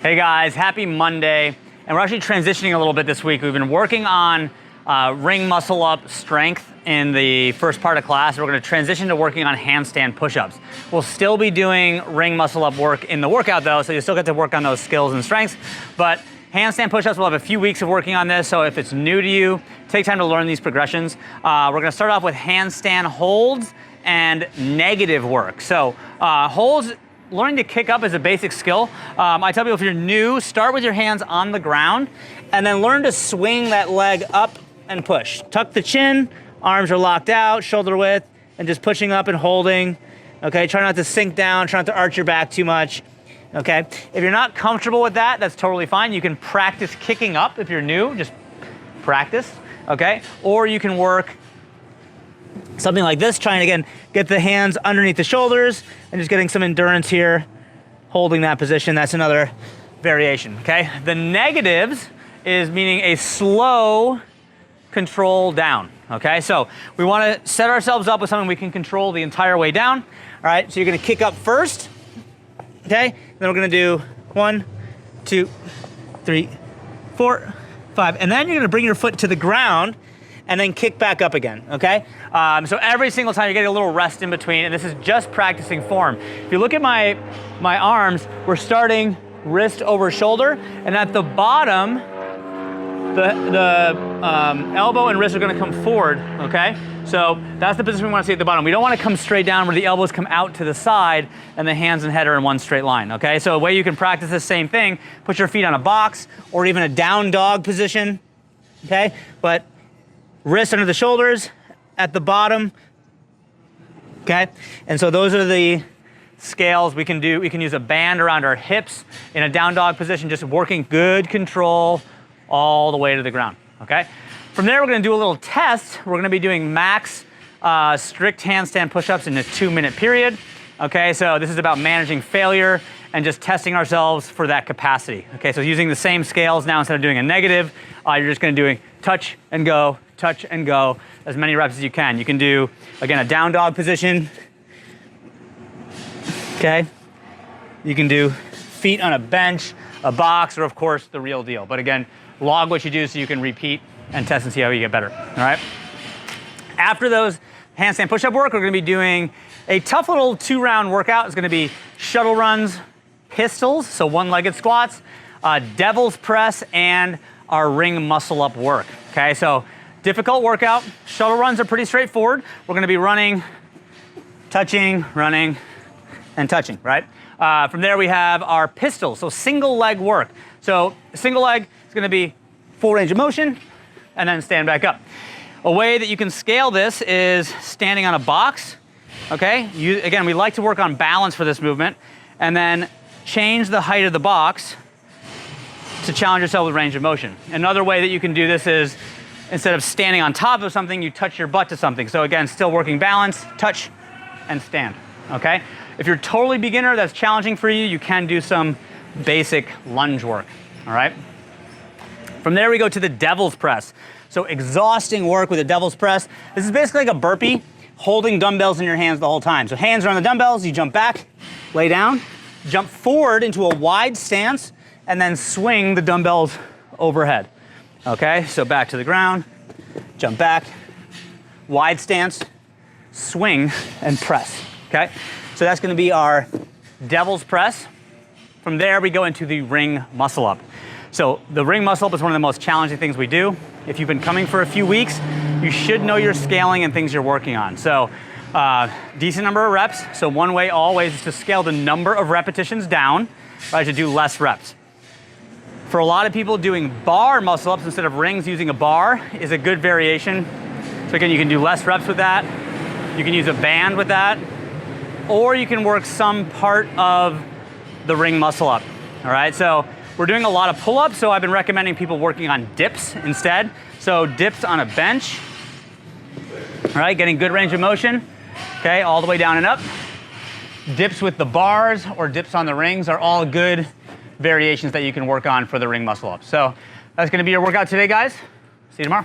Hey guys, happy Monday. And we're actually transitioning a little bit this week. We've been working on ring muscle up strength in the first part of class. We're gonna transition to working on handstand push-ups. We'll still be doing ring muscle up work in the workout though, so you still get to work on those skills and strengths. But handstand push-ups, we'll have a few weeks of working on this, so if it's new to you, take time to learn these progressions. We're gonna start off with handstand holds and negative work. So holds, learning to kick up is a basic skill. I tell people if you're new, start with your hands on the ground and then learn to swing that leg up and push. Tuck the chin, arms are locked out, shoulder width, and just pushing up and holding. Okay, try not to sink down, try not to arch your back too much. Okay, if you're not comfortable with that, that's totally fine. You can practice kicking up if you're new, just practice, okay? Or you can work something like this, trying to, again, get the hands underneath the shoulders and just getting some endurance here, holding that position. That's another variation, okay? The negatives is meaning a slow control down, okay? So we wanna set ourselves up with something we can control the entire way down, all right? So you're gonna kick up first, okay? Then we're gonna do 1, 2, 3, 4, 5, and then you're gonna bring your foot to the ground and then kick back up again, okay? So every single time you're getting a little rest in between, and this is just practicing form. If you look at my arms, we're starting wrist over shoulder, and at the bottom, the elbow and wrist are gonna come forward, okay? So that's the position we wanna see at the bottom. We don't wanna come straight down where the elbows come out to the side and the hands and head are in one straight line, okay? So a way you can practice the same thing, put your feet on a box or even a down dog position, okay? But wrists under the shoulders, at the bottom, okay? And so those are the scales we can do. We can use a band around our hips in a down dog position, just working good control all the way to the ground, okay? From there, we're gonna do a little test. We're gonna be doing max strict handstand push-ups in a 2-minute period, okay? So this is about managing failure and just testing ourselves for that capacity, okay? So using the same scales now, instead of doing a negative, you're just gonna do touch and go, as many reps as you can. You can do, again, a down dog position, okay? You can do feet on a bench, a box, or of course, the real deal. But again, log what you do so you can repeat and test and see how you get better, all right? After those handstand push-up work, we're gonna be doing a tough little 2-round workout. It's gonna be shuttle runs, pistols, so one-legged squats, devil's press, and our ring muscle up work, okay? So difficult workout. Shuttle runs are pretty straightforward. We're gonna be running, touching, running, and touching, right? From there we have our pistols, so single leg work. So single leg is gonna be full range of motion, and then stand back up. A way that you can scale this is standing on a box, okay? Again, we like to work on balance for this movement, and then change the height of the box to challenge yourself with range of motion. Another way that you can do this is, instead of standing on top of something, you touch your butt to something. So again, still working balance, touch, and stand, okay? If you're totally beginner, that's challenging for you, you can do some basic lunge work, all right? From there, we go to the devil's press. So exhausting work with a devil's press. This is basically like a burpee, holding dumbbells in your hands the whole time. So hands are on the dumbbells, you jump back, lay down, jump forward into a wide stance, and then swing the dumbbells overhead. Okay, so back to the ground, jump back, wide stance, swing, and press, okay? So that's gonna be our devil's press. From there, we go into the ring muscle up. So the ring muscle up is one of the most challenging things we do. If you've been coming for a few weeks, you should know your scaling and things you're working on. So decent number of reps. So one way always is to scale the number of repetitions down, right, to do less reps. For a lot of people, doing bar muscle ups instead of rings using a bar is a good variation. So again, you can do less reps with that. You can use a band with that, or you can work some part of the ring muscle up, all right? So we're doing a lot of pull-ups, so I've been recommending people working on dips instead. So dips on a bench, all right, getting good range of motion, okay, all the way down and up. Dips with the bars or dips on the rings are all good variations that you can work on for the ring muscle up. So that's gonna be your workout today, guys. See you tomorrow.